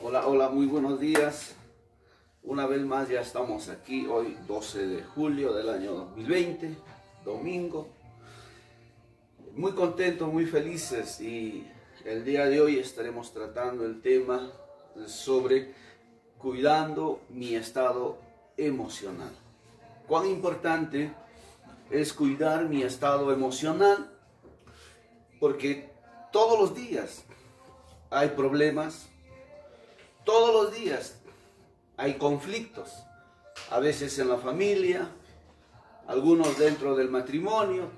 Hola, hola, muy buenos días. Una vez más ya estamos aquí, hoy 12 de julio del año 2020, domingo. Muy contentos, muy felices y el día de hoy estaremos tratando el tema sobre cuidando mi estado emocional. Cuán importante es cuidar mi estado emocional, porque todos los días hay problemas, todos los días hay conflictos, a veces en la familia, algunos dentro del matrimonio,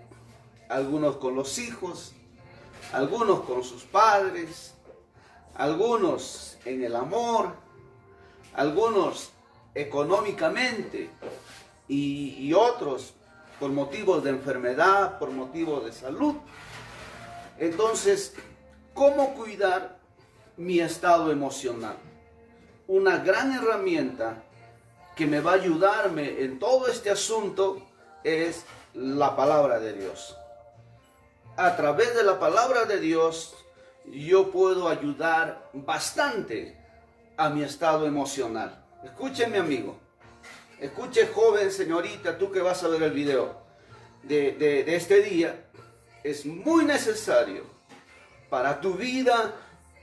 algunos con los hijos, algunos con sus padres, algunos en el amor, algunos económicamente y otros por motivos de enfermedad, por motivos de salud. Entonces, ¿cómo cuidar mi estado emocional? Una gran herramienta que me va a ayudarme en todo este asunto es la palabra de Dios. A través de la palabra de Dios yo puedo ayudar bastante a mi estado emocional. Escuche, mi amigo, escuche, joven, señorita, tú que vas a ver el video de este día. Es muy necesario para tu vida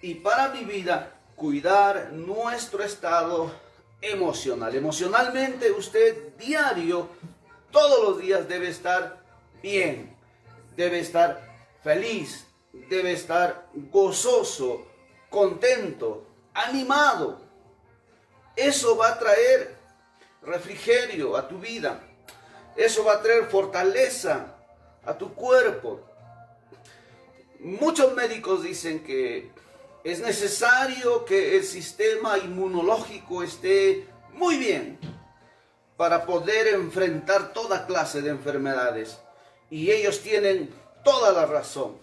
y para mi vida cuidar nuestro estado emocional. Emocionalmente usted diario, todos los días debe estar bien, debe estar feliz, debe estar gozoso, contento, animado. Eso va a traer refrigerio a tu vida. Eso va a traer fortaleza a tu cuerpo. Muchos médicos dicen que es necesario que el sistema inmunológico esté muy bien para poder enfrentar toda clase de enfermedades. Y ellos tienen toda la razón.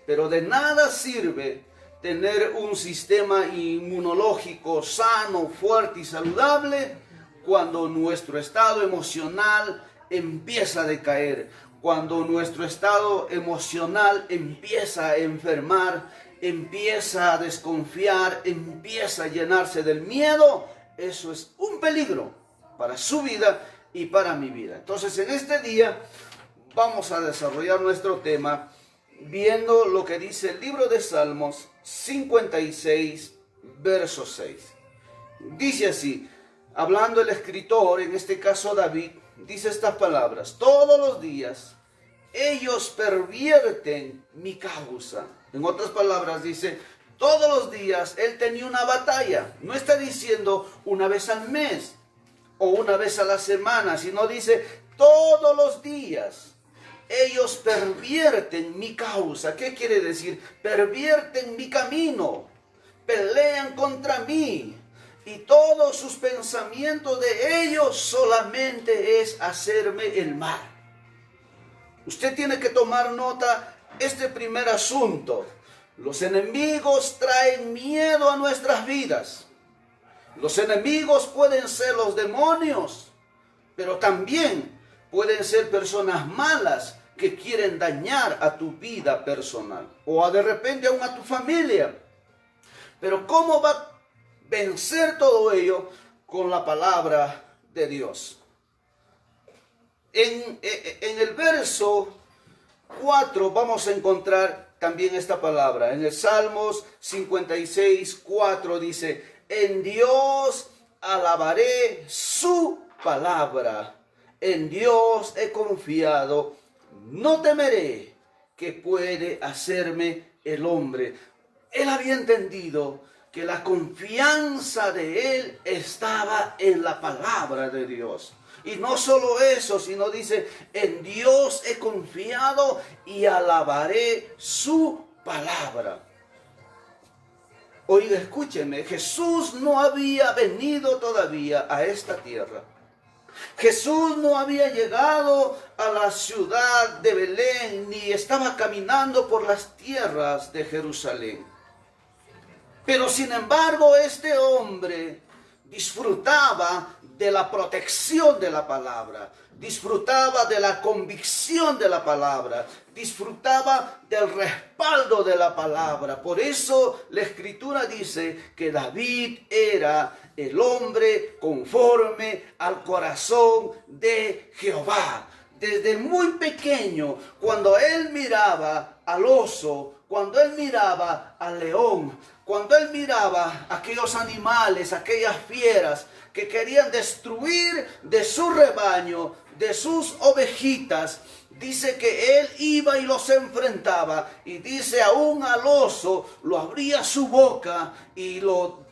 Pero de nada sirve tener un sistema inmunológico sano, fuerte y saludable cuando nuestro estado emocional empieza a decaer, cuando nuestro estado emocional empieza a enfermar, empieza a desconfiar, empieza a llenarse del miedo. Eso es un peligro para su vida y para mi vida. Entonces, en este día vamos a desarrollar nuestro tema viendo lo que dice el libro de Salmos 56, verso 6. Dice así, hablando el escritor, en este caso David, dice estas palabras: todos los días ellos pervierten mi causa. En otras palabras dice, todos los días él tenía una batalla. No está diciendo una vez al mes o una vez a la semana, sino dice todos los días ellos pervierten mi causa. ¿Qué quiere decir? Pervierten mi camino, pelean contra mí. Y todos sus pensamientos de ellos solamente es hacerme el mal. Usted tiene que tomar nota este primer asunto. Los enemigos traen miedo a nuestras vidas. Los enemigos pueden ser los demonios, pero también pueden ser personas malas que quieren dañar a tu vida personal o de repente aún a tu familia. Pero ¿cómo va a vencer todo ello? Con la palabra de Dios. En el verso 4 vamos a encontrar también esta palabra. En el Salmos 56, 4 dice: en Dios alabaré su palabra. En Dios he confiado, no temeré que puede hacerme el hombre. Él había entendido que la confianza de él estaba en la palabra de Dios. Y no solo eso, sino dice, en Dios he confiado y alabaré su palabra. Oiga, escúcheme, Jesús no había venido todavía a esta tierra. Jesús no había llegado a la ciudad de Belén, ni estaba caminando por las tierras de Jerusalén. Pero sin embargo, este hombre disfrutaba de la protección de la palabra, disfrutaba de la convicción de la palabra, disfrutaba del respaldo de la palabra. Por eso la Escritura dice que David era el hombre conforme al corazón de Jehová. Desde muy pequeño, cuando él miraba al oso, cuando él miraba al león, cuando él miraba aquellos animales, aquellas fieras que querían destruir de su rebaño, de sus ovejitas, dice que él iba y los enfrentaba. Y dice, aún al oso lo abría su boca y lo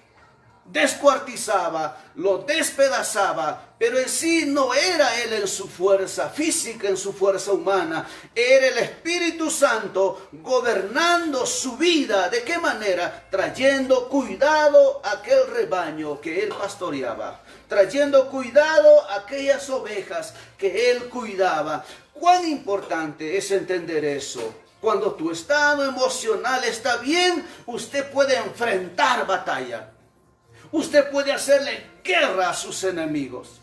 descuartizaba, lo despedazaba, pero en sí no era él en su fuerza física, en su fuerza humana, era el Espíritu Santo gobernando su vida. ¿De qué manera? Trayendo cuidado a aquel rebaño que él pastoreaba, trayendo cuidado a aquellas ovejas que él cuidaba. ¿Cuán importante es entender eso? Cuando tu estado emocional está bien, usted puede enfrentar batalla. Usted puede hacerle guerra a sus enemigos.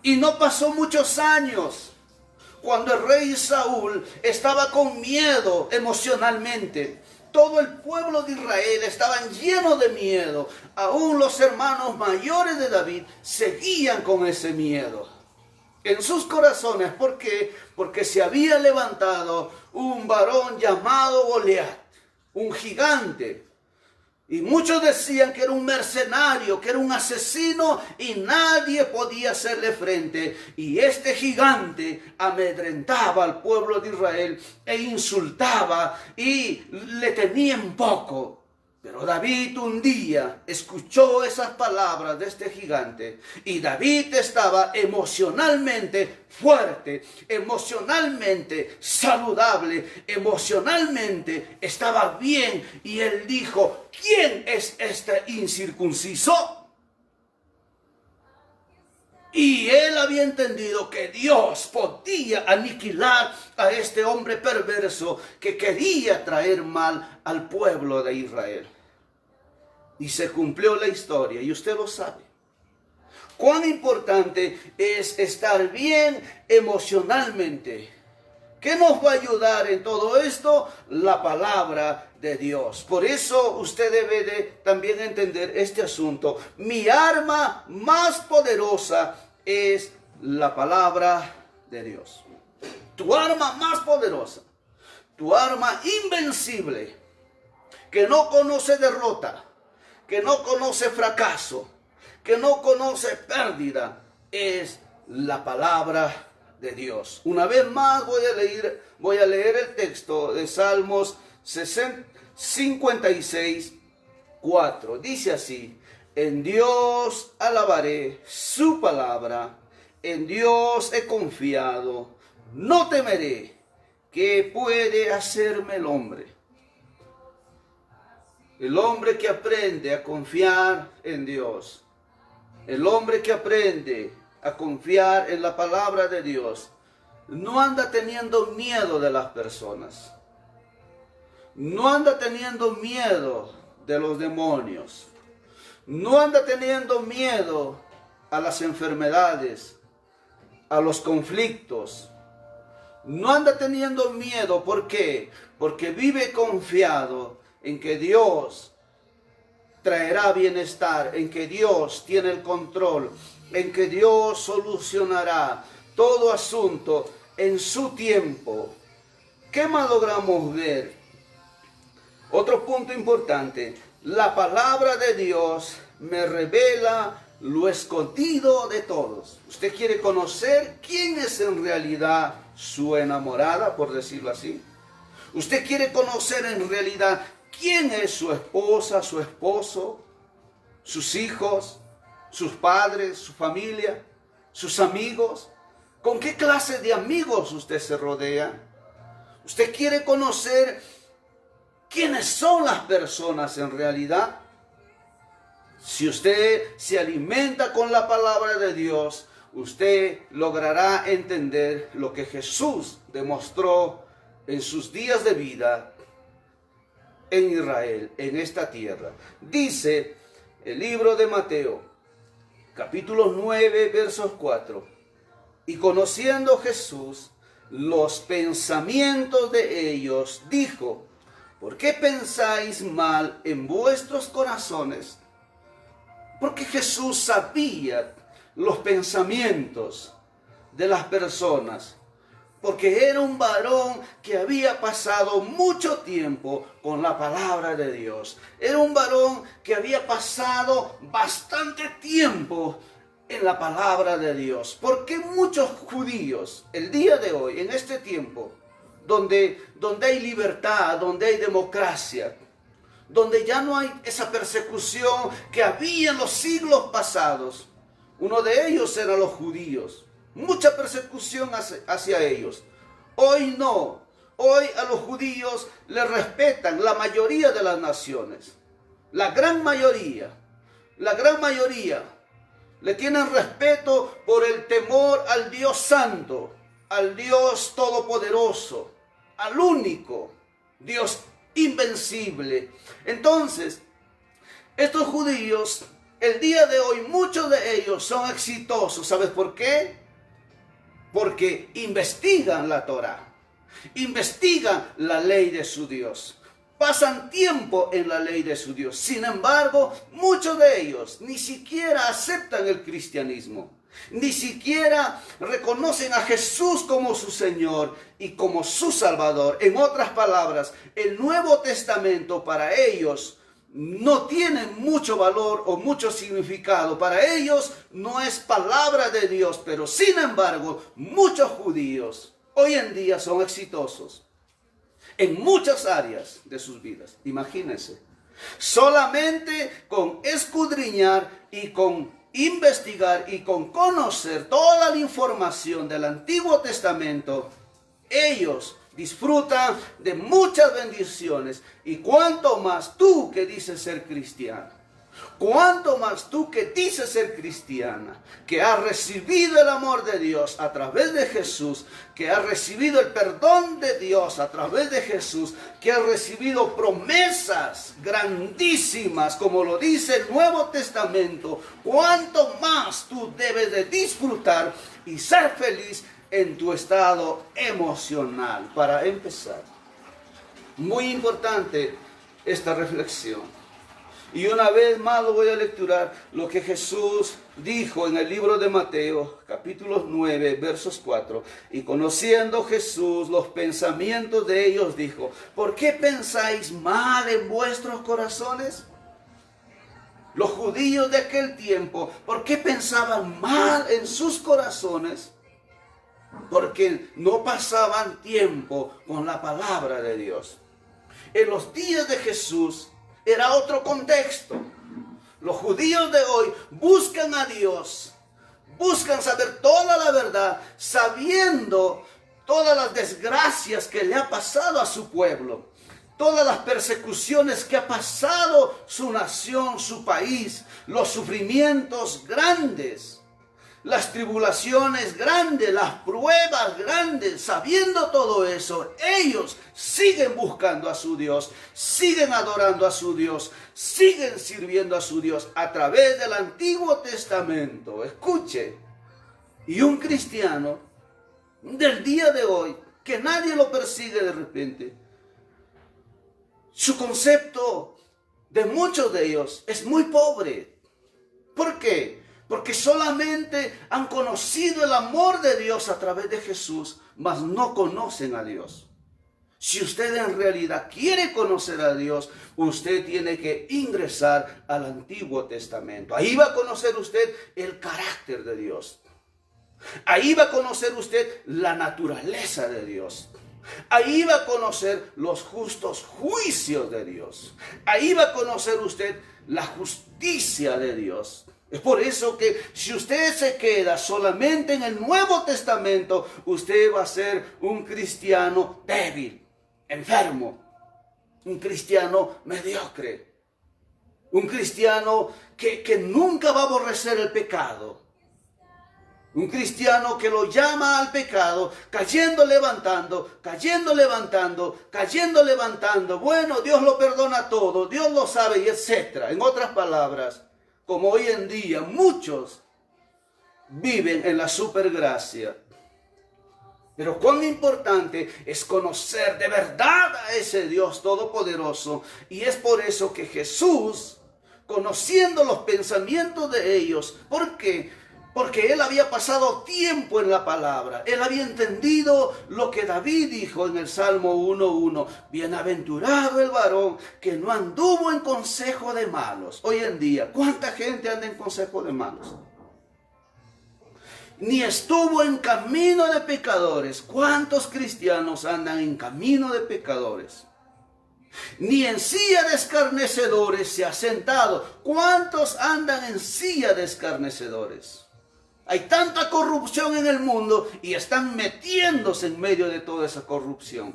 Y no pasó muchos años cuando el rey Saúl estaba con miedo emocionalmente. Todo el pueblo de Israel estaban llenos de miedo. Aún los hermanos mayores de David seguían con ese miedo en sus corazones. ¿Por qué? Porque se había levantado un varón llamado Goliat, un gigante. Y muchos decían que era un mercenario, que era un asesino y nadie podía hacerle frente. Y este gigante amedrentaba al pueblo de Israel e insultaba y le tenía en poco. Pero David un día escuchó esas palabras de este gigante y David estaba emocionalmente fuerte, emocionalmente saludable, emocionalmente estaba bien. Y él dijo, ¿quién es este incircunciso? Y él había entendido que Dios podía aniquilar a este hombre perverso que quería traer mal al pueblo de Israel. Y se cumplió la historia, y usted lo sabe. Cuán importante es estar bien emocionalmente. ¿Qué nos va a ayudar en todo esto? La palabra de Dios. Por eso usted debe de también entender este asunto. Mi arma más poderosa es la palabra de Dios. Tu arma más poderosa, tu arma invencible, que no conoce derrota, que no conoce fracaso, que no conoce pérdida, es la palabra de Dios. Una vez más voy a leer el texto de Salmos 56, 4. Dice así: en Dios alabaré su palabra, en Dios he confiado, no temeré. ¿Qué puede hacerme el hombre? El hombre que aprende a confiar en Dios, el hombre que aprende a confiar en la palabra de Dios, no anda teniendo miedo de las personas, no anda teniendo miedo de los demonios, no anda teniendo miedo a las enfermedades, a los conflictos, no anda teniendo miedo. ¿Por qué? Porque vive confiado en que Dios traerá bienestar, en que Dios tiene el control, en que Dios solucionará todo asunto en su tiempo. ¿Qué más logramos ver? Otro punto importante: la palabra de Dios me revela lo escondido de todos. ¿Usted quiere conocer quién es en realidad su enamorada, por decirlo así? ¿Usted quiere conocer en realidad quién es su esposa, su esposo, sus hijos, sus padres, su familia, sus amigos? ¿Con qué clase de amigos usted se rodea? ¿Usted quiere conocer quiénes son las personas en realidad? Si usted se alimenta con la palabra de Dios, usted logrará entender lo que Jesús demostró en sus días de vida en Israel, en esta tierra. Dice el libro de Mateo, capítulo 9, versos 4. Y conociendo Jesús los pensamientos de ellos, dijo: ¿por qué pensáis mal en vuestros corazones? Porque Jesús sabía los pensamientos de las personas, porque era un varón que había pasado mucho tiempo con la palabra de Dios. Era un varón que había pasado bastante tiempo en la palabra de Dios. Porque muchos judíos, el día de hoy, en este tiempo, donde hay libertad, donde hay democracia, donde ya no hay esa persecución que había en los siglos pasados, uno de ellos eran los judíos. Mucha persecución hacia ellos. Hoy no. Hoy a los judíos les respetan la mayoría de las naciones. La gran mayoría le tienen respeto por el temor al Dios Santo, al Dios Todopoderoso, al único Dios invencible. Entonces, estos judíos, el día de hoy, muchos de ellos son exitosos. ¿Sabes por qué? Porque investigan la Torá, investigan la ley de su Dios, pasan tiempo en la ley de su Dios. Sin embargo, muchos de ellos ni siquiera aceptan el cristianismo, ni siquiera reconocen a Jesús como su Señor y como su Salvador. En otras palabras, el Nuevo Testamento para ellos no tiene mucho valor o mucho significado. Para ellos no es palabra de Dios, pero sin embargo, muchos judíos hoy en día son exitosos en muchas áreas de sus vidas. Imagínense, solamente con escudriñar y con investigar y con conocer toda la información del Antiguo Testamento, ellos disfrutan de muchas bendiciones. Y cuánto más tú que dices ser cristiano, cuánto más tú que dices ser cristiana, que has recibido el amor de Dios a través de Jesús, que has recibido el perdón de Dios a través de Jesús, que has recibido promesas grandísimas, como lo dice el Nuevo Testamento, cuánto más tú debes de disfrutar y ser feliz en tu estado emocional. Para empezar, muy importante esta reflexión. Y una vez más lo voy a lecturar lo que Jesús dijo en el libro de Mateo, capítulo 9, versos 4. Y conociendo Jesús los pensamientos de ellos, dijo: ¿por qué pensáis mal en vuestros corazones? Los judíos de aquel tiempo, ¿por qué pensaban mal en sus corazones? Porque no pasaban tiempo con la palabra de Dios. En los días de Jesús era otro contexto. Los judíos de hoy buscan a Dios, buscan saber toda la verdad, sabiendo todas las desgracias que le ha pasado a su pueblo, todas las persecuciones que ha pasado su nación, su país, los sufrimientos grandes, las tribulaciones grandes, las pruebas grandes. Sabiendo todo eso, ellos siguen buscando a su Dios, siguen adorando a su Dios, siguen sirviendo a su Dios a través del Antiguo Testamento. Escuche, y un cristiano del día de hoy, que nadie lo persigue de repente, su concepto de muchos de ellos es muy pobre. ¿Por qué? Porque solamente han conocido el amor de Dios a través de Jesús, mas no conocen a Dios. Si usted en realidad quiere conocer a Dios, usted tiene que ingresar al Antiguo Testamento. Ahí va a conocer usted el carácter de Dios. Ahí va a conocer usted la naturaleza de Dios. Ahí va a conocer los justos juicios de Dios. Ahí va a conocer usted la justicia de Dios. Es por eso que si usted se queda solamente en el Nuevo Testamento, usted va a ser un cristiano débil, enfermo, un cristiano mediocre, un cristiano que nunca va a aborrecer el pecado. Un cristiano que lo llama al pecado, cayendo, levantando, cayendo, levantando, cayendo, levantando. Bueno, Dios lo perdona todo, Dios lo sabe, y etc. En otras palabras, como hoy en día muchos viven en la supergracia. Pero cuán importante es conocer de verdad a ese Dios todopoderoso. Y es por eso que Jesús, conociendo los pensamientos de ellos, ¿por qué? Porque él había pasado tiempo en la palabra. Él había entendido lo que David dijo en el Salmo 1:1. Bienaventurado el varón que no anduvo en consejo de malos. Hoy en día, ¿cuánta gente anda en consejo de malos? Ni estuvo en camino de pecadores. ¿Cuántos cristianos andan en camino de pecadores? Ni en silla de escarnecedores se ha sentado. ¿Cuántos andan en silla de escarnecedores? Hay tanta corrupción en el mundo y están metiéndose en medio de toda esa corrupción.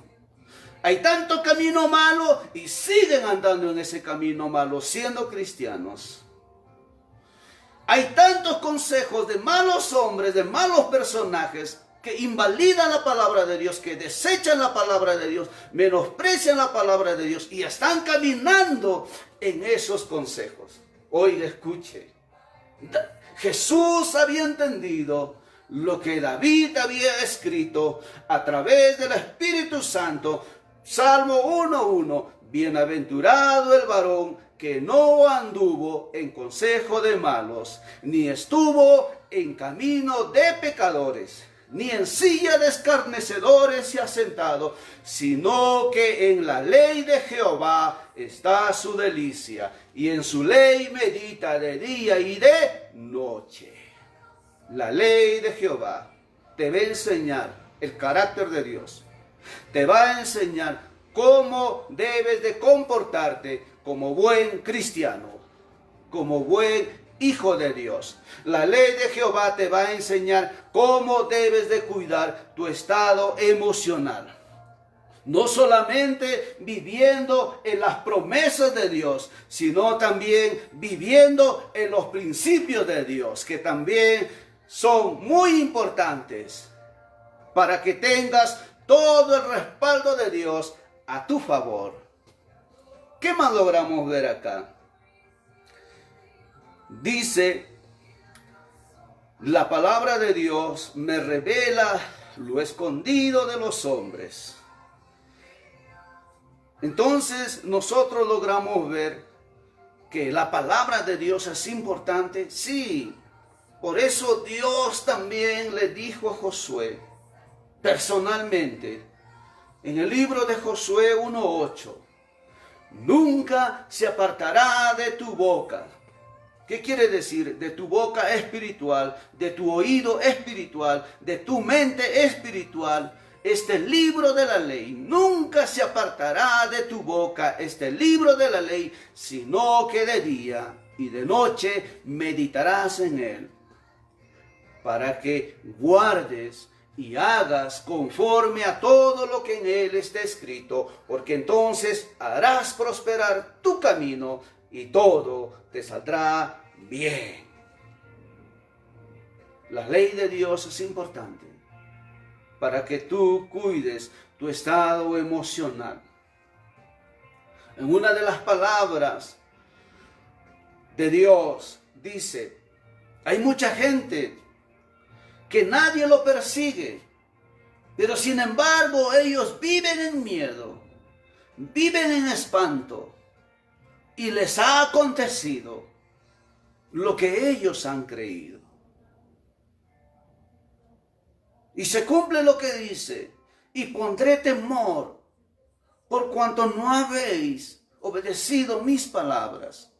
Hay tanto camino malo y siguen andando en ese camino malo siendo cristianos. Hay tantos consejos de malos hombres, de malos personajes que invalidan la palabra de Dios, que desechan la palabra de Dios, menosprecian la palabra de Dios y están caminando en esos consejos. Oiga, escuche. Jesús había entendido lo que David había escrito a través del Espíritu Santo. Salmo 1:1. Bienaventurado el varón que no anduvo en consejo de malos, ni estuvo en camino de pecadores, ni en silla de escarnecedores se ha sentado, sino que en la ley de Jehová está su delicia, y en su ley medita de día y de noche. La ley de Jehová te va a enseñar el carácter de Dios, te va a enseñar cómo debes de comportarte como buen cristiano, como buen hijo de Dios. La ley de Jehová te va a enseñar cómo debes de cuidar tu estado emocional. No solamente viviendo en las promesas de Dios, sino también viviendo en los principios de Dios, que también son muy importantes para que tengas todo el respaldo de Dios a tu favor. ¿Qué más logramos ver acá? Dice, la palabra de Dios me revela lo escondido de los hombres. Entonces nosotros logramos ver que la palabra de Dios es importante. Sí, por eso Dios también le dijo a Josué personalmente en el libro de Josué 1:8. Nunca se apartará de tu boca. ¿Qué quiere decir? De tu boca espiritual, de tu oído espiritual, de tu mente espiritual, este libro de la ley. Nunca se apartará de tu boca este libro de la ley, sino que de día y de noche meditarás en él, para que guardes y hagas conforme a todo lo que en él está escrito, porque entonces harás prosperar tu camino y todo te saldrá bien. La ley de Dios es importante para que tú cuides tu estado emocional. En una de las palabras de Dios dice, hay mucha gente que nadie lo persigue, pero sin embargo ellos viven en miedo, viven en espanto, y les ha acontecido lo que ellos han creído. Y se cumple lo que dice, y pondré temor por cuanto no habéis obedecido mis palabras.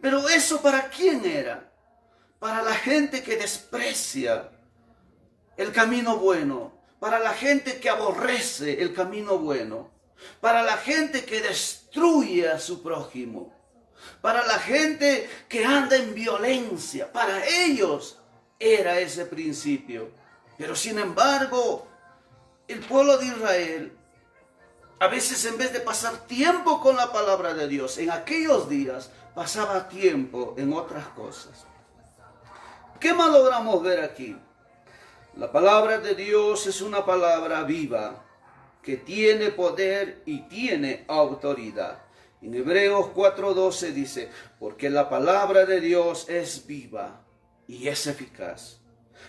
Pero eso, ¿para quién era? Para la gente que desprecia el camino bueno, para la gente que aborrece el camino bueno, para la gente que destruye a su prójimo, para la gente que anda en violencia. Para ellos era ese principio. Pero sin embargo, el pueblo de Israel, a veces en vez de pasar tiempo con la palabra de Dios, en aquellos días pasaba tiempo en otras cosas. ¿Qué más logramos ver aquí? La palabra de Dios es una palabra viva, que tiene poder y tiene autoridad. En Hebreos 4:12 dice, porque la palabra de Dios es viva y es eficaz,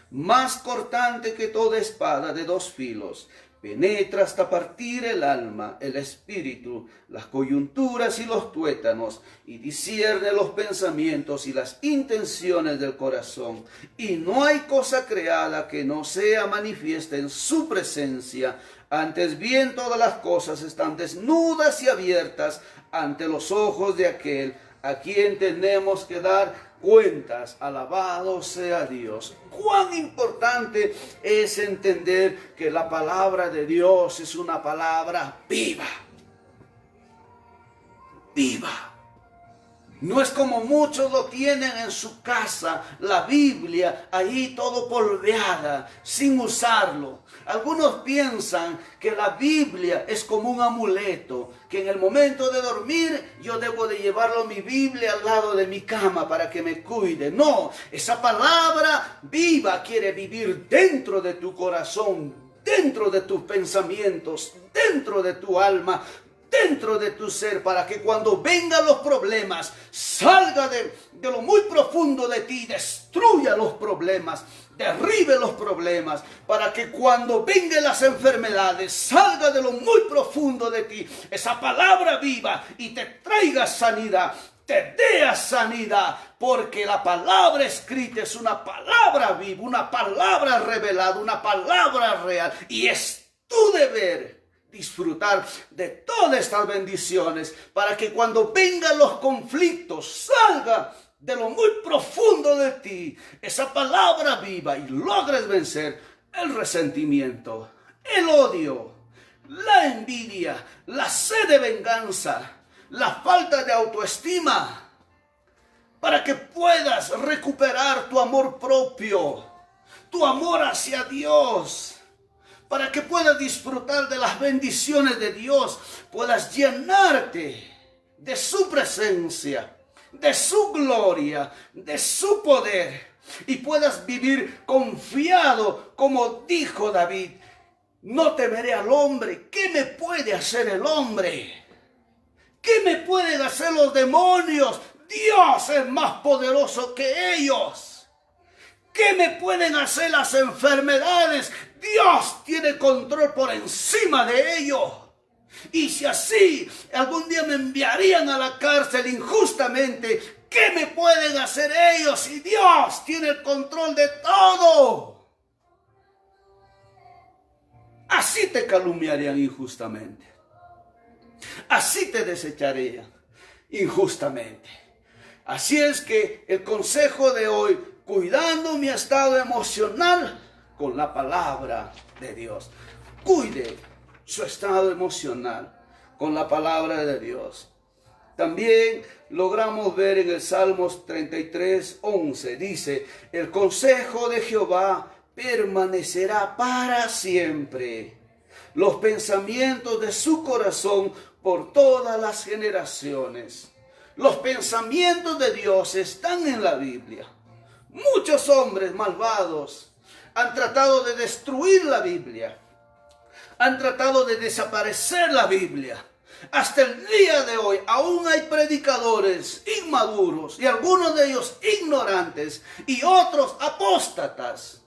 más cortante que toda espada de dos filos, penetra hasta partir el alma, el espíritu, las coyunturas y los tuétanos, y discierne los pensamientos y las intenciones del corazón. Y no hay cosa creada que no sea manifiesta en su presencia. Antes bien, todas las cosas están desnudas y abiertas ante los ojos de aquel a quien tenemos que dar cuentas. Alabado sea Dios. Cuán importante es entender que la palabra de Dios es una palabra viva. Viva. No es como muchos lo tienen en su casa, la Biblia ahí todo polveada, sin usarlo. Algunos piensan que la Biblia es como un amuleto, que en el momento de dormir yo debo de llevarlo mi Biblia al lado de mi cama para que me cuide. No, esa palabra viva quiere vivir dentro de tu corazón, dentro de tus pensamientos, dentro de tu alma, dentro de tu ser, para que cuando vengan los problemas, salga de lo muy profundo de ti, destruya los problemas, derribe los problemas, para que cuando vengan las enfermedades, salga de lo muy profundo de ti, esa palabra viva y te traiga sanidad, te dé sanidad, porque la palabra escrita es una palabra viva, una palabra revelada, una palabra real, y es tu deber disfrutar de todas estas bendiciones para que cuando vengan los conflictos salga de lo muy profundo de ti esa palabra viva y logres vencer el resentimiento, el odio, la envidia, la sed de venganza, la falta de autoestima, para que puedas recuperar tu amor propio, tu amor hacia Dios, para que puedas disfrutar de las bendiciones de Dios, puedas llenarte de su presencia, de su gloria, de su poder, y puedas vivir confiado, como dijo David: no temeré al hombre. ¿Qué me puede hacer el hombre? ¿Qué me pueden hacer los demonios? Dios es más poderoso que ellos. ¿Qué me pueden hacer las enfermedades? Dios tiene control por encima de ello. Y si así algún día me enviarían a la cárcel injustamente, ¿qué me pueden hacer ellos si Dios tiene el control de todo? Así te calumniarían injustamente. Así te desecharían injustamente. Así es que el consejo de hoy, cuidando mi estado emocional con la palabra de Dios. Cuide su estado emocional con la palabra de Dios. También logramos ver en el Salmos 33:11. Dice: el consejo de Jehová permanecerá para siempre, los pensamientos de su corazón por todas las generaciones. Los pensamientos de Dios están en la Biblia. Muchos hombres malvados han tratado de destruir la Biblia, han tratado de desaparecer la Biblia. Hasta el día de hoy aún hay predicadores inmaduros, y algunos de ellos ignorantes, y otros apóstatas,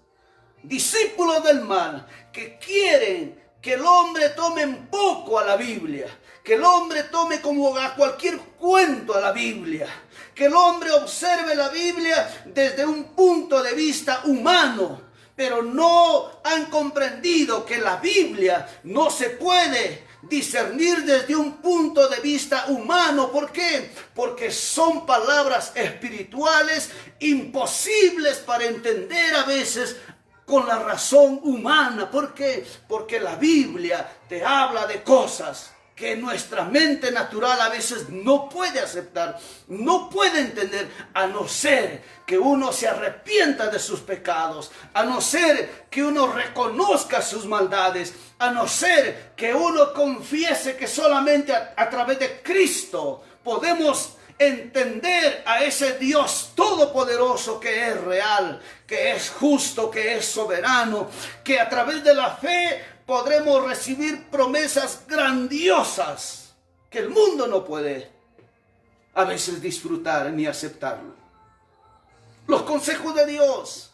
discípulos del mal, que quieren que el hombre tome en poco a la Biblia, que el hombre tome como a cualquier cuento a la Biblia, que el hombre observe la Biblia desde un punto de vista humano, pero no han comprendido que la Biblia no se puede discernir desde un punto de vista humano. ¿Por qué? Porque son palabras espirituales imposibles para entender a veces con la razón humana. ¿Por qué? Porque la Biblia te habla de cosas que nuestra mente natural a veces no puede aceptar, no puede entender, a no ser que uno se arrepienta de sus pecados, a no ser que uno reconozca sus maldades, a no ser que uno confiese que solamente a través de Cristo podemos entender a ese Dios todopoderoso que es real, que es justo, que es soberano, que a través de la fe podremos recibir promesas grandiosas que el mundo no puede a veces disfrutar ni aceptarlo. Los consejos de Dios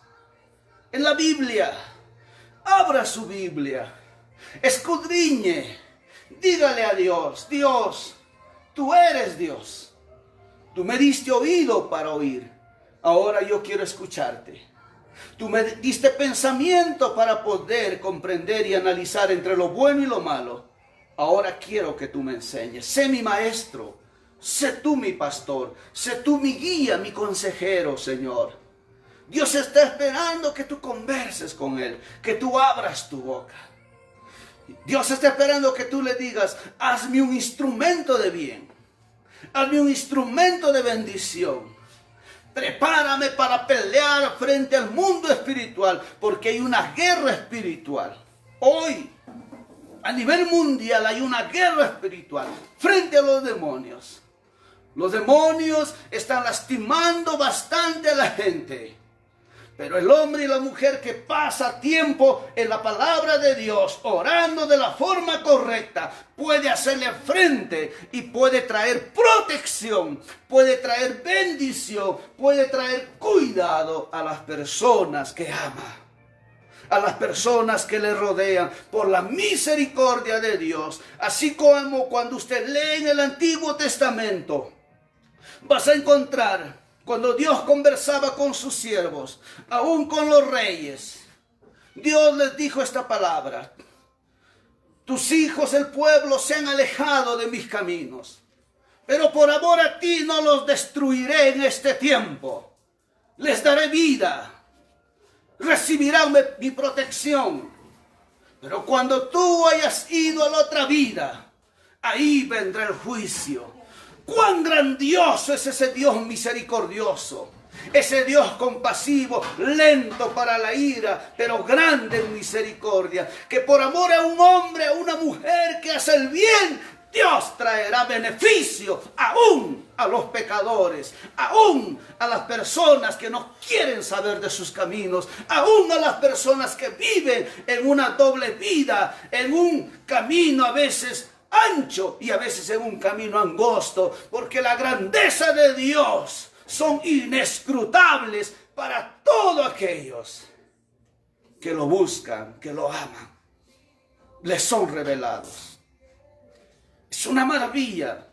en la Biblia. Abra su Biblia, escudriñe, dígale a Dios: Dios, tú eres Dios. Tú me diste oído para oír, ahora yo quiero escucharte. Tú me diste pensamiento para poder comprender y analizar entre lo bueno y lo malo. Ahora quiero que tú me enseñes. Sé mi maestro, sé tú mi pastor, sé tú mi guía, mi consejero, Señor. Dios está esperando que tú converses con Él, que tú abras tu boca. Dios está esperando que tú le digas: hazme un instrumento de bien, hazme un instrumento de bendición. Prepárame para pelear frente al mundo espiritual, porque hay una guerra espiritual. Hoy, a nivel mundial, hay una guerra espiritual frente a los demonios. Los demonios están lastimando bastante a la gente. Pero el hombre y la mujer que pasa tiempo en la palabra de Dios, orando de la forma correcta, puede hacerle frente y puede traer protección, puede traer bendición, puede traer cuidado a las personas que ama, a las personas que le rodean, por la misericordia de Dios. Así como cuando usted lee en el Antiguo Testamento, vas a encontrar cuando Dios conversaba con sus siervos, aún con los reyes, Dios les dijo esta palabra: tus hijos, el pueblo, se han alejado de mis caminos, pero por amor a ti no los destruiré en este tiempo. Les daré vida, recibirán mi protección. Pero cuando tú hayas ido a la otra vida, ahí vendrá el juicio. ¡Cuán grandioso es ese Dios misericordioso! Ese Dios compasivo, lento para la ira, pero grande en misericordia. Que por amor a un hombre, a una mujer que hace el bien, Dios traerá beneficio aún a los pecadores, aún a las personas que no quieren saber de sus caminos, aún a las personas que viven en una doble vida, en un camino a veces ancho y a veces en un camino angosto, porque la grandeza de Dios son inescrutables para todos aquellos que lo buscan, que lo aman, les son revelados. Es una maravilla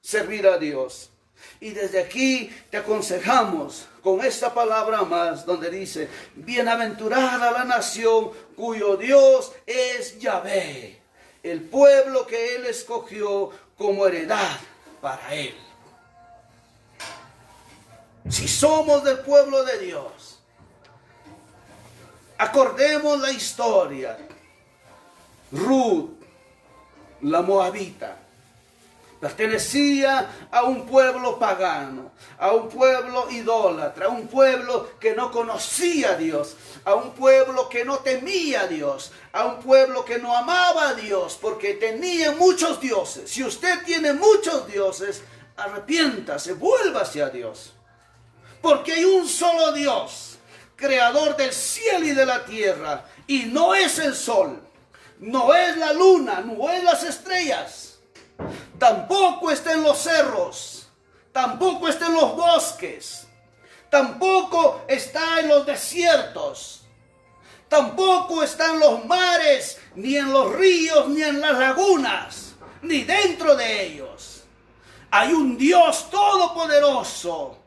servir a Dios. Y desde aquí te aconsejamos con esta palabra más, donde dice: bienaventurada la nación cuyo Dios es Yahvé, el pueblo que Él escogió como heredad para Él. Si somos del pueblo de Dios, acordemos la historia. Ruth, la moabita, pertenecía a un pueblo pagano, a un pueblo idólatra, a un pueblo que no conocía a Dios, a un pueblo que no temía a Dios, a un pueblo que no amaba a Dios, porque tenía muchos dioses. Si usted tiene muchos dioses, arrepiéntase, vuélvase a Dios, porque hay un solo Dios, creador del cielo y de la tierra, y no es el sol, no es la luna, no es las estrellas. Tampoco está en los cerros, tampoco está en los bosques, tampoco está en los desiertos, tampoco está en los mares, ni en los ríos, ni en las lagunas, ni dentro de ellos. Hay un Dios todopoderoso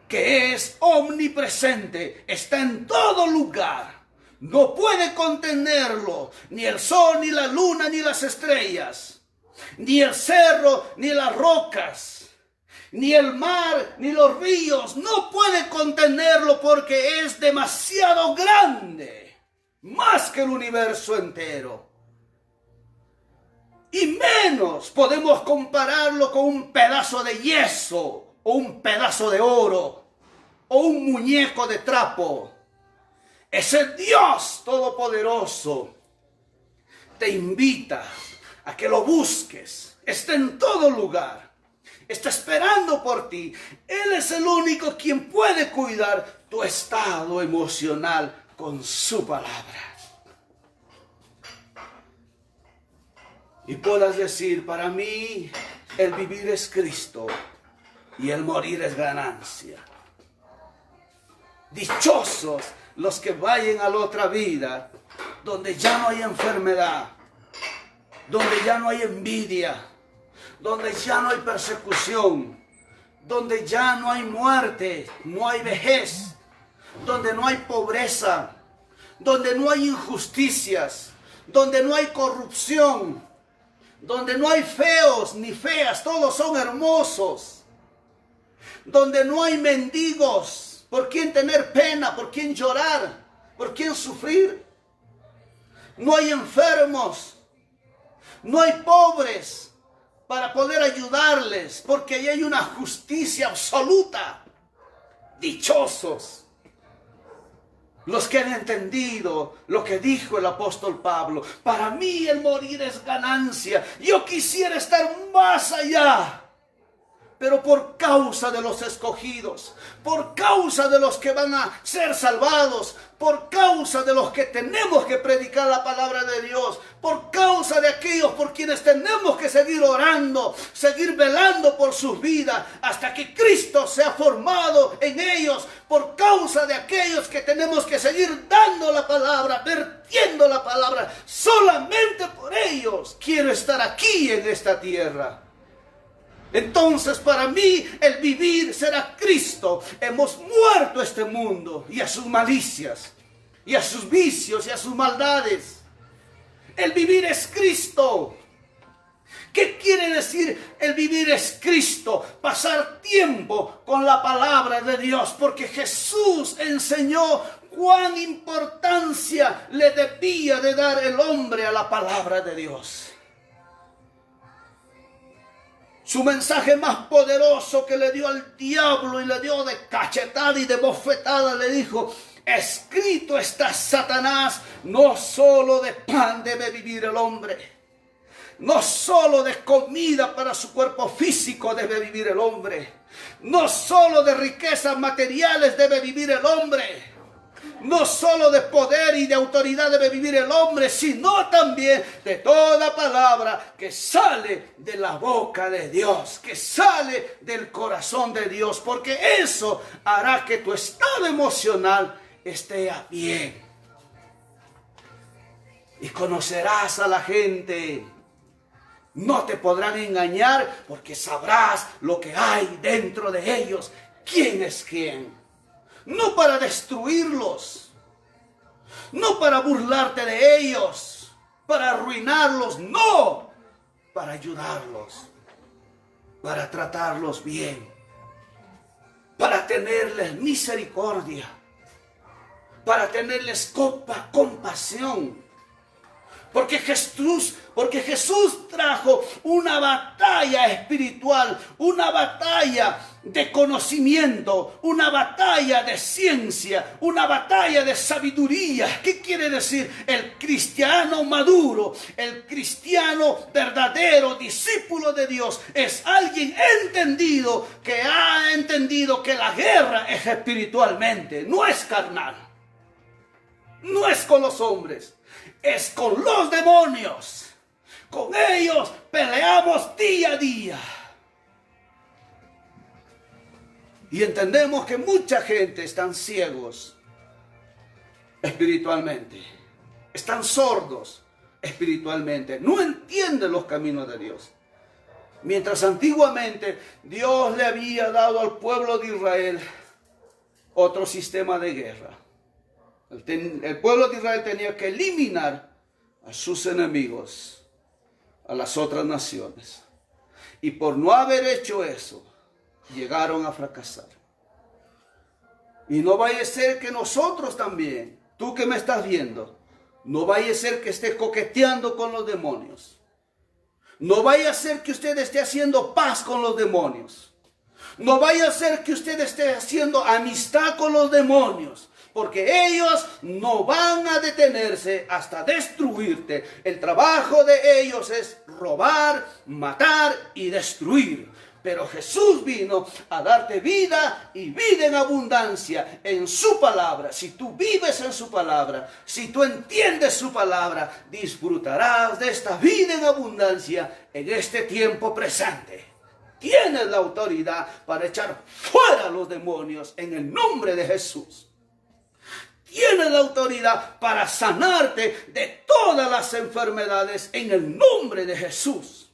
que es omnipresente, está en todo lugar. No puede contenerlo ni el sol, ni la luna, ni las estrellas, ni el cerro, ni las rocas, ni el mar, ni los ríos. No puede contenerlo porque es demasiado grande, más que el universo entero. Y menos podemos compararlo con un pedazo de yeso, o un pedazo de oro, o un muñeco de trapo. Ese Dios todopoderoso te invita a que lo busques. Está en todo lugar. Está esperando por ti. Él es el único quien puede cuidar tu estado emocional con su palabra. Y puedas decir: para mí el vivir es Cristo y el morir es ganancia. Dichosos los que vayan a la otra vida, donde ya no hay enfermedad, donde ya no hay envidia, donde ya no hay persecución, donde ya no hay muerte, no hay vejez, donde no hay pobreza, donde no hay injusticias, donde no hay corrupción, donde no hay feos ni feas, todos son hermosos, donde no hay mendigos, por quien tener pena, por quien llorar, por quien sufrir, no hay enfermos, no hay pobres para poder ayudarles, porque ahí hay una justicia absoluta. Dichosos los que han entendido lo que dijo el apóstol Pablo. Para mí el morir es ganancia. Yo quisiera estar más allá, pero por causa de los escogidos, por causa de los que van a ser salvados, por causa de los que tenemos que predicar la palabra de Dios, por causa de aquellos por quienes tenemos que seguir orando, seguir velando por sus vidas hasta que Cristo sea formado en ellos, por causa de aquellos que tenemos que seguir dando la palabra, vertiendo la palabra, solamente por ellos quiero estar aquí en esta tierra. Entonces para mí el vivir será Cristo. Hemos muerto a este mundo y a sus malicias, y a sus vicios y a sus maldades. El vivir es Cristo. ¿Qué quiere decir el vivir es Cristo? Pasar tiempo con la palabra de Dios, porque Jesús enseñó cuán importancia le debía de dar el hombre a la palabra de Dios. Su mensaje más poderoso que le dio al diablo y le dio de cachetada y de bofetada, le dijo: escrito está, Satanás, no solo de pan debe vivir el hombre, no solo de comida para su cuerpo físico debe vivir el hombre, no solo de riquezas materiales debe vivir el hombre, no solo de poder y de autoridad debe vivir el hombre, sino también de toda palabra que sale de la boca de Dios, que sale del corazón de Dios, porque eso hará que tu estado emocional esté bien. Y conocerás a la gente. No te podrán engañar, porque sabrás lo que hay dentro de ellos, quién es quién. No para destruirlos, no para burlarte de ellos, para arruinarlos, no, para ayudarlos, para tratarlos bien, para tenerles misericordia, para tenerles compasión. Porque Jesús trajo una batalla espiritual, una batalla de conocimiento, una batalla de ciencia, una batalla de sabiduría. ¿Qué quiere decir? El cristiano maduro, el cristiano verdadero, discípulo de Dios, es alguien entendido, que ha entendido que la guerra es espiritualmente, no es carnal, no es con los hombres. Es con los demonios. Con ellos peleamos día a día. Y entendemos que mucha gente están ciegos espiritualmente. Están sordos espiritualmente. No entienden los caminos de Dios. Mientras antiguamente Dios le había dado al pueblo de Israel otro sistema de guerra. El pueblo de Israel tenía que eliminar a sus enemigos, a las otras naciones. Y por no haber hecho eso, llegaron a fracasar. Y no vaya a ser que nosotros también, tú que me estás viendo, no vaya a ser que esté coqueteando con los demonios. No vaya a ser que usted esté haciendo paz con los demonios. No vaya a ser que usted esté haciendo amistad con los demonios. Porque ellos no van a detenerse hasta destruirte. El trabajo de ellos es robar, matar y destruir. Pero Jesús vino a darte vida y vida en abundancia en su palabra. Si tú vives en su palabra, si tú entiendes su palabra, disfrutarás de esta vida en abundancia en este tiempo presente. Tienes la autoridad para echar fuera a los demonios en el nombre de Jesús. Tienes la autoridad para sanarte de todas las enfermedades en el nombre de Jesús.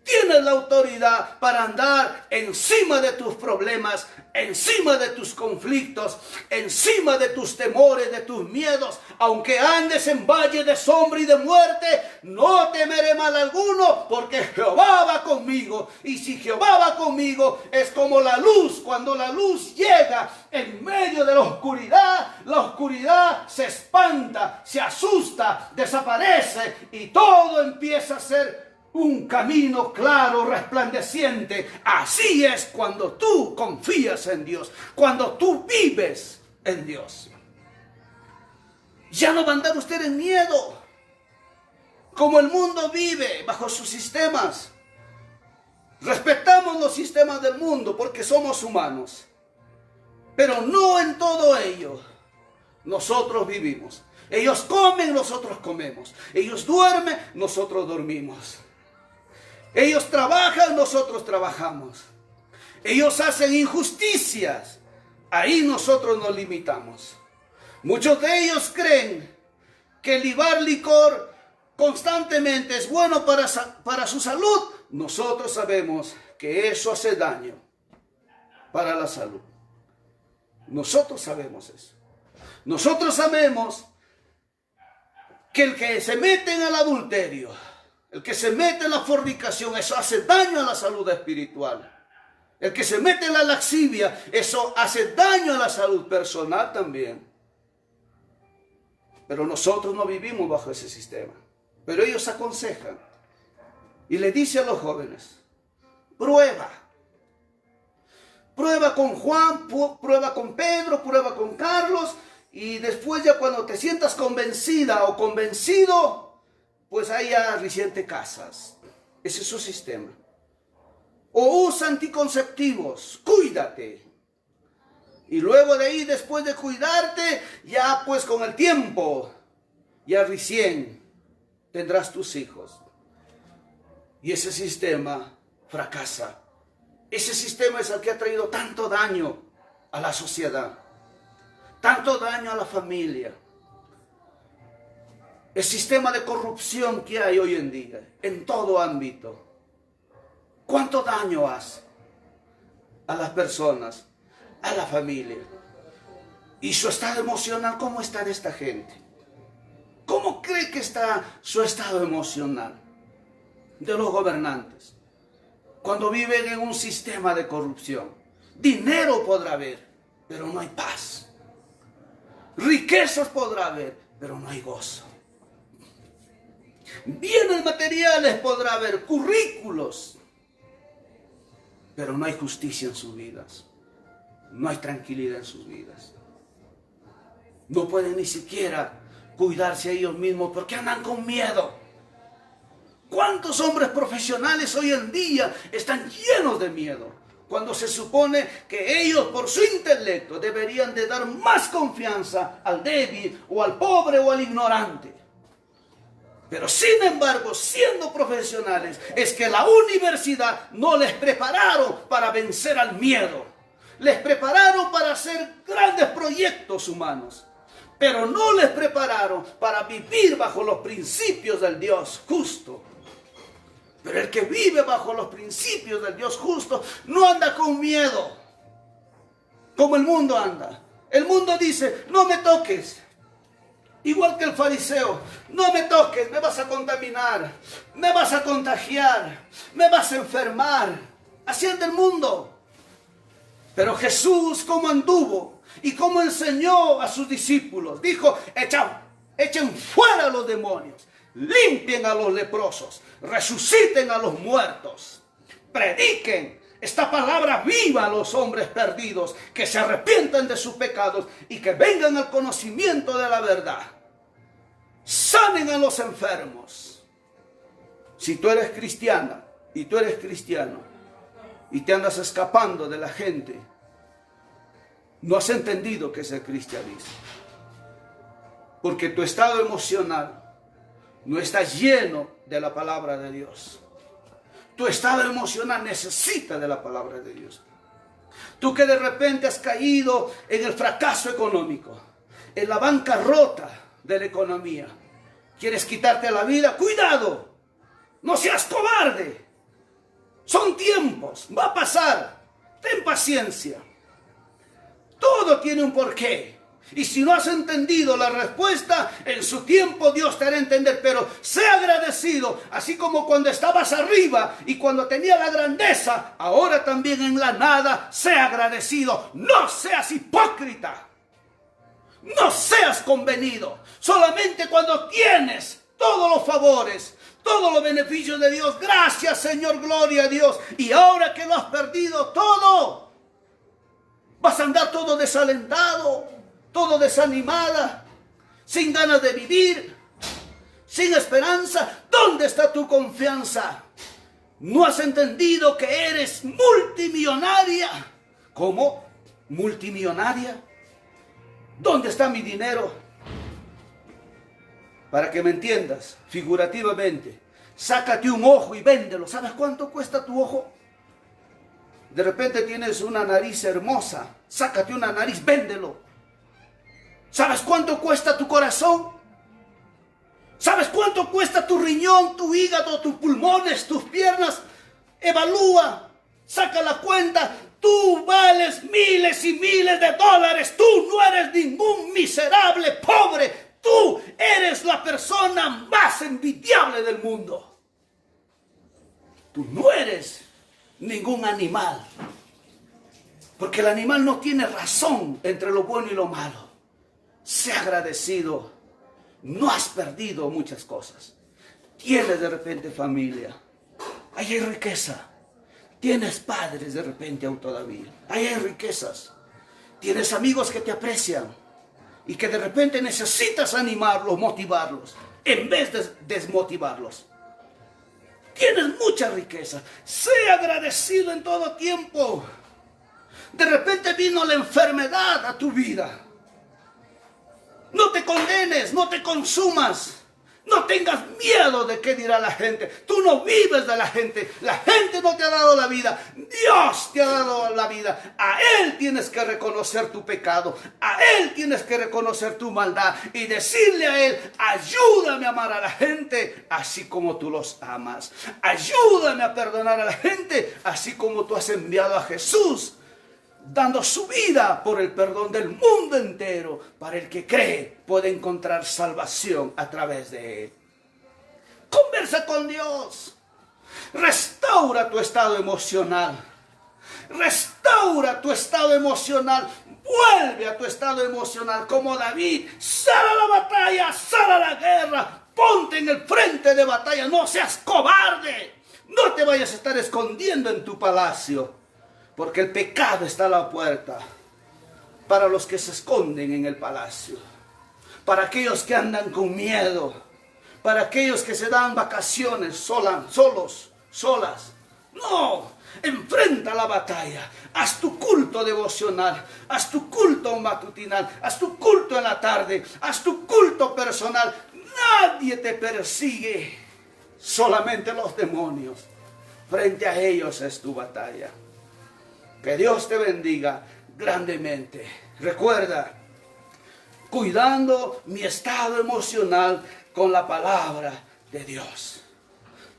Tienes la autoridad para andar encima de tus problemas, encima de tus conflictos, encima de tus temores, de tus miedos. Aunque andes en valle de sombra y de muerte, no temeré mal alguno, porque Jehová va conmigo. Y si Jehová va conmigo, es como la luz. Cuando la luz llega en medio de la oscuridad se espanta, se asusta, desaparece y todo empieza a ser un camino claro, resplandeciente. Así es cuando tú confías en Dios, cuando tú vives en Dios. Ya no va a andar usted en miedo, como el mundo vive bajo sus sistemas. Respetamos los sistemas del mundo porque somos humanos, pero no en todo ello nosotros vivimos. Ellos comen, nosotros comemos. Ellos duermen, nosotros dormimos. Ellos trabajan, nosotros trabajamos. Ellos hacen injusticias, ahí nosotros nos limitamos. Muchos de ellos creen que libar licor constantemente es bueno para su salud. Nosotros sabemos que eso hace daño para la salud. Nosotros sabemos eso. Nosotros sabemos que el que se mete en el adulterio, el que se mete en la fornicación, eso hace daño a la salud espiritual. El que se mete en la lascivia, eso hace daño a la salud personal también. Pero nosotros no vivimos bajo ese sistema. Pero ellos aconsejan y le dice a los jóvenes: prueba. Prueba con Juan, prueba con Pedro, prueba con Carlos. Y después ya cuando te sientas convencida o convencido, pues ahí ya recién te casas. Ese es su sistema. O usa anticonceptivos, cuídate. Y luego de ahí, después de cuidarte, ya pues con el tiempo, ya recién tendrás tus hijos. Y ese sistema fracasa. Ese sistema es el que ha traído tanto daño a la sociedad, tanto daño a la familia. El sistema de corrupción que hay hoy en día, en todo ámbito. ¿Cuánto daño hace a las personas, a la familia? Y su estado emocional, ¿cómo está de esta gente? ¿Cómo cree que está su estado emocional de los gobernantes? Cuando viven en un sistema de corrupción. Dinero podrá haber, pero no hay paz. Riquezas podrá haber, pero no hay gozo. Bienes materiales podrá haber, currículos, pero no hay justicia en sus vidas. No hay tranquilidad en sus vidas. No pueden ni siquiera cuidarse a ellos mismos porque andan con miedo. ¿Cuántos hombres profesionales hoy en día están llenos de miedo? Cuando se supone que ellos por su intelecto deberían de dar más confianza al débil o al pobre o al ignorante. Pero sin embargo, siendo profesionales, es que la universidad no les prepararon para vencer al miedo. Les prepararon para hacer grandes proyectos humanos, pero no les prepararon para vivir bajo los principios del Dios justo. Pero el que vive bajo los principios del Dios justo no anda con miedo, como el mundo anda. El mundo dice: no me toques. Igual que el fariseo: no me toques, me vas a contaminar, me vas a contagiar, me vas a enfermar. Así anda el mundo. Pero Jesús, ¿cómo anduvo? Y cómo enseñó a sus discípulos. Dijo: echen fuera a los demonios, limpien a los leprosos, resuciten a los muertos, prediquen esta palabra viva a los hombres perdidos, que se arrepientan de sus pecados y que vengan al conocimiento de la verdad. Sanen a los enfermos. Si tú eres cristiana y tú eres cristiano y te andas escapando de la gente, no has entendido qué es el cristianismo. Porque tu estado emocional no está lleno de la palabra de Dios. Tu estado emocional necesita de la palabra de Dios. Tú que de repente has caído en el fracaso económico, en la bancarrota de la economía, quieres quitarte la vida, cuidado, no seas cobarde. Son tiempos, va a pasar, ten paciencia. Todo tiene un porqué. Y si no has entendido la respuesta, en su tiempo Dios te hará entender. Pero sé agradecido, así como cuando estabas arriba y cuando tenía la grandeza, ahora también en la nada, sé agradecido. No seas hipócrita, no seas convenido. Solamente cuando tienes todos los favores, todos los beneficios de Dios, gracias Señor, gloria a Dios. Y ahora que lo has perdido todo, vas a andar todo desalentado, todo desanimada, sin ganas de vivir, sin esperanza. ¿Dónde está tu confianza? ¿No has entendido que eres multimillonaria? ¿Cómo? ¿Multimillonaria? ¿Dónde está mi dinero? Para que me entiendas, figurativamente, sácate un ojo y véndelo. ¿Sabes cuánto cuesta tu ojo? De repente tienes una nariz hermosa, sácate una nariz, véndelo. ¿Sabes cuánto cuesta tu corazón? ¿Sabes cuánto cuesta tu riñón, tu hígado, tus pulmones, tus piernas? Evalúa, saca la cuenta. Tú vales miles y miles de dólares. Tú no eres ningún miserable pobre. Tú eres la persona más envidiable del mundo. Tú no eres ningún animal. Porque el animal no tiene razón entre lo bueno y lo malo. Sé agradecido. No has perdido muchas cosas. Tienes de repente familia. Ahí hay riqueza. Tienes padres de repente aún todavía. Ahí hay riquezas. Tienes amigos que te aprecian y que de repente necesitas animarlos, motivarlos, en vez de desmotivarlos. Tienes mucha riqueza. Sé agradecido en todo tiempo. De repente vino la enfermedad a tu vida. No te condenes, no te consumas. No tengas miedo de qué dirá la gente. Tú no vives de la gente. La gente no te ha dado la vida. Dios te ha dado la vida. A Él tienes que reconocer tu pecado. A Él tienes que reconocer tu maldad. Y decirle a Él, ayúdame a amar a la gente así como tú los amas. Ayúdame a perdonar a la gente así como tú has enviado a Jesús, dando su vida por el perdón del mundo entero. Para el que cree puede encontrar salvación a través de Él. Conversa con Dios. Restaura tu estado emocional. Restaura tu estado emocional. Vuelve a tu estado emocional como David. Sal a la batalla, sal a la guerra. Ponte en el frente de batalla. No seas cobarde. No te vayas a estar escondiendo en tu palacio. Porque el pecado está a la puerta para los que se esconden en el palacio, para aquellos que andan con miedo, para aquellos que se dan vacaciones solos, solas. No, enfrenta la batalla, haz tu culto devocional, haz tu culto matutinal, haz tu culto en la tarde, haz tu culto personal. Nadie te persigue, solamente los demonios. Frente a ellos es tu batalla. Que Dios te bendiga grandemente. Recuerda, cuidando mi estado emocional con la palabra de Dios.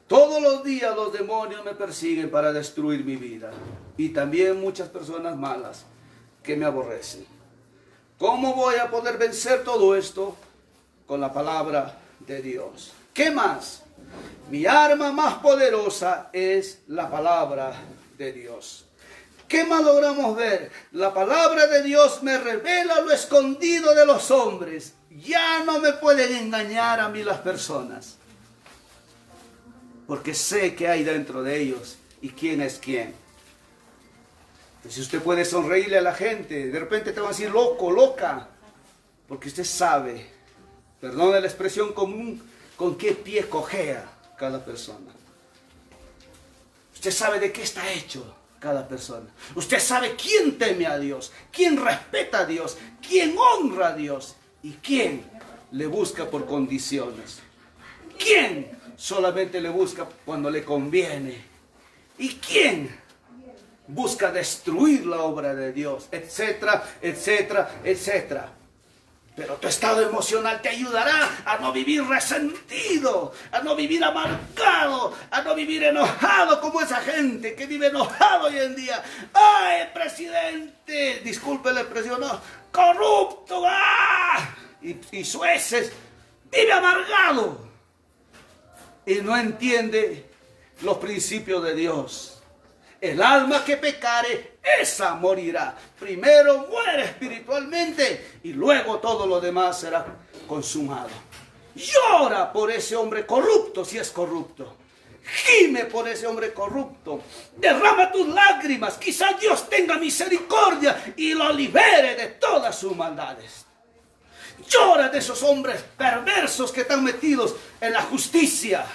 Todos los días los demonios me persiguen para destruir mi vida. Y también muchas personas malas que me aborrecen. ¿Cómo voy a poder vencer todo esto? Con la palabra de Dios. ¿Qué más? Mi arma más poderosa es la palabra de Dios. ¿Qué más logramos ver? La palabra de Dios me revela lo escondido de los hombres. Ya no me pueden engañar a mí las personas. Porque sé que hay dentro de ellos y quién es quién. Si usted puede sonreírle a la gente, de repente te van a decir loco, loca. Porque usted sabe, perdone la expresión común, con qué pie cojea cada persona. Usted sabe de qué está hecho cada persona. Usted sabe quién teme a Dios, quién respeta a Dios, quién honra a Dios y quién le busca por condiciones. ¿Quién solamente le busca cuando le conviene? ¿Y quién busca destruir la obra de Dios? Etcétera, etcétera, etcétera. Pero tu estado emocional te ayudará a no vivir resentido, a no vivir amargado, a no vivir enojado como esa gente que vive enojado hoy en día. ¡Ay, presidente! Disculpe la expresión, no. ¡Corrupto! ¡Ah! Y sus heces. Vive amargado. Y no entiende los principios de Dios. El alma que pecare, esa morirá. Primero muere espiritualmente y luego todo lo demás será consumado. Llora por ese hombre corrupto si es corrupto. Gime por ese hombre corrupto. Derrama tus lágrimas. Quizás Dios tenga misericordia y lo libere de todas sus maldades. Llora de esos hombres perversos que están metidos en la justicia.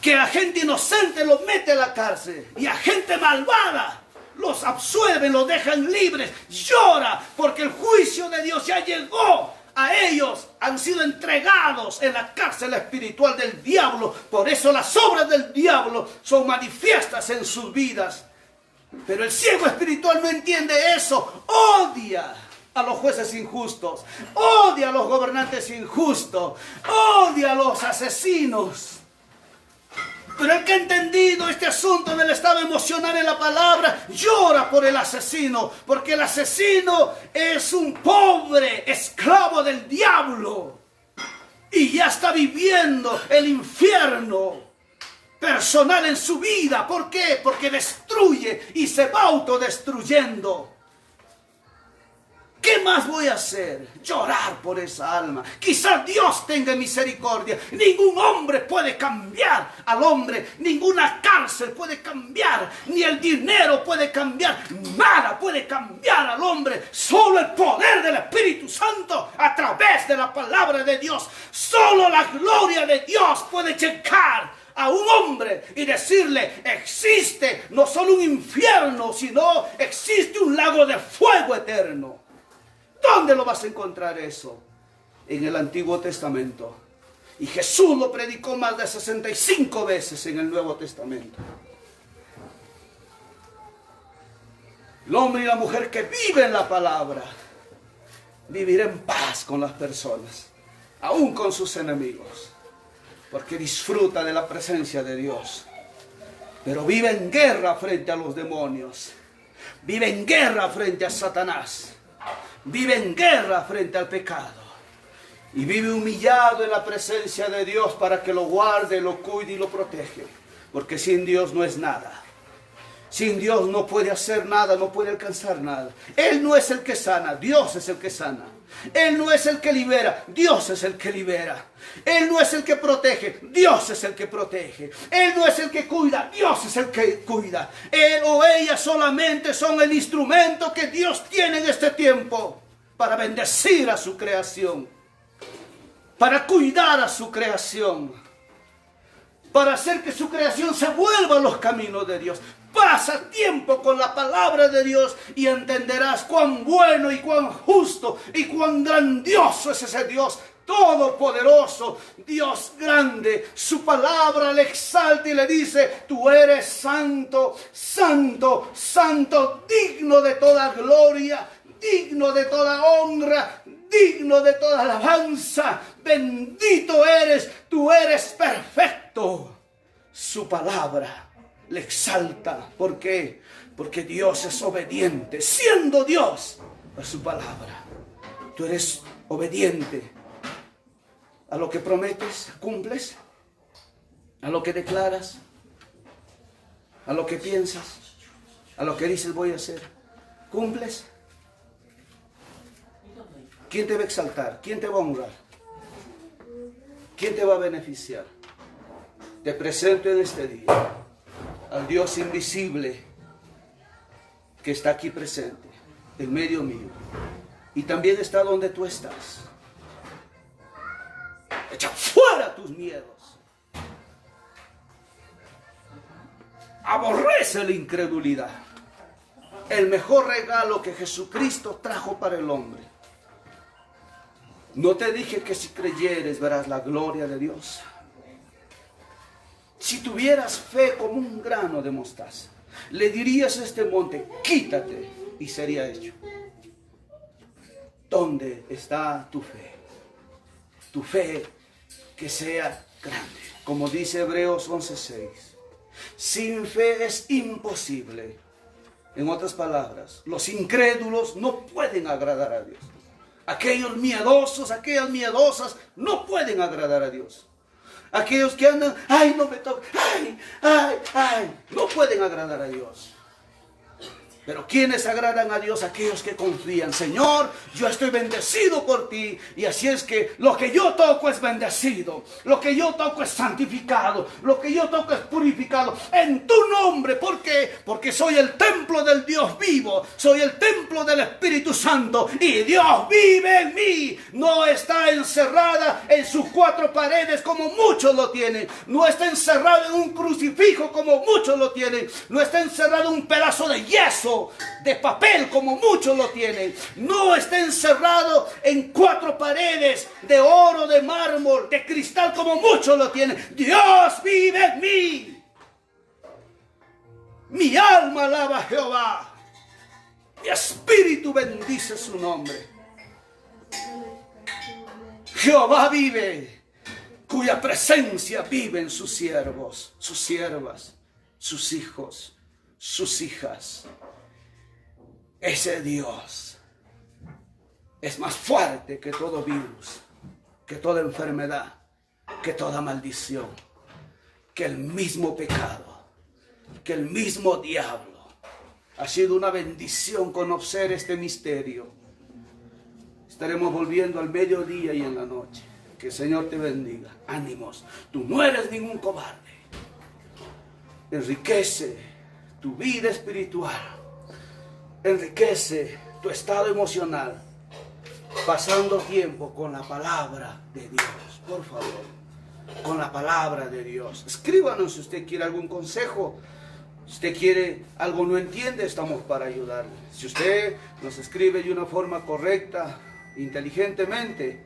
Que a gente inocente los mete a la cárcel y a gente malvada los absuelven, los dejan libres. Llora porque el juicio de Dios ya llegó a ellos. Han sido entregados en la cárcel espiritual del diablo. Por eso las obras del diablo son manifiestas en sus vidas. Pero el ciego espiritual no entiende eso. Odia a los jueces injustos. Odia a los gobernantes injustos. Odia a los asesinos. Pero el que ha entendido este asunto del estado emocional en la palabra, llora por el asesino, porque el asesino es un pobre esclavo del diablo y ya está viviendo el infierno personal en su vida. ¿Por qué? Porque destruye y se va autodestruyendo. ¿Qué más voy a hacer? Llorar por esa alma. Quizás Dios tenga misericordia. Ningún hombre puede cambiar al hombre. Ninguna cárcel puede cambiar. Ni el dinero puede cambiar. Nada puede cambiar al hombre. Solo el poder del Espíritu Santo a través de la palabra de Dios. Solo la gloria de Dios puede llegar a un hombre y decirle: existe no solo un infierno, sino existe un lago de fuego eterno. ¿Dónde lo vas a encontrar eso? En el Antiguo Testamento. Y Jesús lo predicó más de 65 veces en el Nuevo Testamento. El hombre y la mujer que viven la palabra vivirá en paz con las personas, aún con sus enemigos, porque disfruta de la presencia de Dios. Pero vive en guerra frente a los demonios. Vive en guerra frente a Satanás. Vive en guerra frente al pecado. Y vive humillado en la presencia de Dios para que lo guarde, lo cuide y lo protege. Porque sin Dios no es nada. Sin Dios no puede hacer nada, no puede alcanzar nada. Él no es el que sana, Dios es el que sana. Él no es el que libera, Dios es el que libera. Él no es el que protege, Dios es el que protege. Él no es el que cuida, Dios es el que cuida. Él o ella solamente son el instrumento que Dios tiene en este tiempo para bendecir a su creación, para cuidar a su creación, para hacer que su creación se vuelva a los caminos de Dios. Pasa tiempo con la palabra de Dios y entenderás cuán bueno y cuán justo y cuán grandioso es ese Dios todopoderoso, Dios grande. Su palabra le exalta y le dice: tú eres santo, santo, santo, digno de toda gloria, digno de toda honra, digno de toda alabanza. Bendito eres, tú eres perfecto. Su palabra le exalta. ¿Por qué? Porque Dios es obediente, siendo Dios, a su palabra. Tú eres obediente a lo que prometes, cumples, a lo que declaras, a lo que piensas, a lo que dices voy a hacer, cumples. ¿Quién te va a exaltar? ¿Quién te va a honrar? ¿Quién te va a beneficiar? Te presento en este día al Dios invisible que está aquí presente, en medio mío, y también está donde tú estás. Echa fuera tus miedos. Aborrece la incredulidad. El mejor regalo que Jesucristo trajo para el hombre. ¿No te dije que si creyeres verás la gloria de Dios? Si tuvieras fe como un grano de mostaza, le dirías a este monte, quítate, y sería hecho. ¿Dónde está tu fe? Tu fe que sea grande. Como dice Hebreos 11:6. Sin fe es imposible. En otras palabras, los incrédulos no pueden agradar a Dios. Aquellos miedosos, aquellas miedosas no pueden agradar a Dios. Aquellos que andan, ay, no me toca, ay, no pueden agradar a Dios. Pero ¿quiénes agradan a Dios? Aquellos que confían. Señor, yo estoy bendecido por ti. Y así es que lo que yo toco es bendecido. Lo que yo toco es santificado. Lo que yo toco es purificado. En tu nombre. ¿Por qué? Porque soy el templo del Dios vivo. Soy el templo del Espíritu Santo. Y Dios vive en mí. No está encerrada en sus cuatro paredes como muchos lo tienen. No está encerrado en un crucifijo como muchos lo tienen. No está encerrado en un pedazo de yeso, de papel como muchos lo tienen. No está encerrado en cuatro paredes de oro, de mármol, de cristal como muchos lo tienen. Dios vive en mí. Mi alma alaba a Jehová. Mi espíritu bendice su nombre. Jehová vive, cuya presencia vive en sus siervos, sus siervas, sus hijos, sus hijas. Ese Dios es más fuerte que todo virus, que toda enfermedad, que toda maldición, que el mismo pecado, que el mismo diablo. Ha sido una bendición conocer este misterio. Estaremos volviendo al mediodía y en la noche. Que el Señor te bendiga. Ánimos. Tú no eres ningún cobarde. Enriquece tu vida espiritual. Enriquece tu estado emocional, pasando tiempo con la palabra de Dios. Por favor, con la palabra de Dios. Escríbanos si usted quiere algún consejo. Si usted quiere algo no entiende, estamos para ayudarle. Si usted nos escribe de una forma correcta, inteligentemente,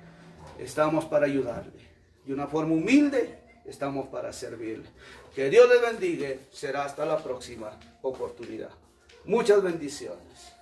estamos para ayudarle. De una forma humilde, estamos para servirle. Que Dios le bendiga. Será hasta la próxima oportunidad. Muchas bendiciones.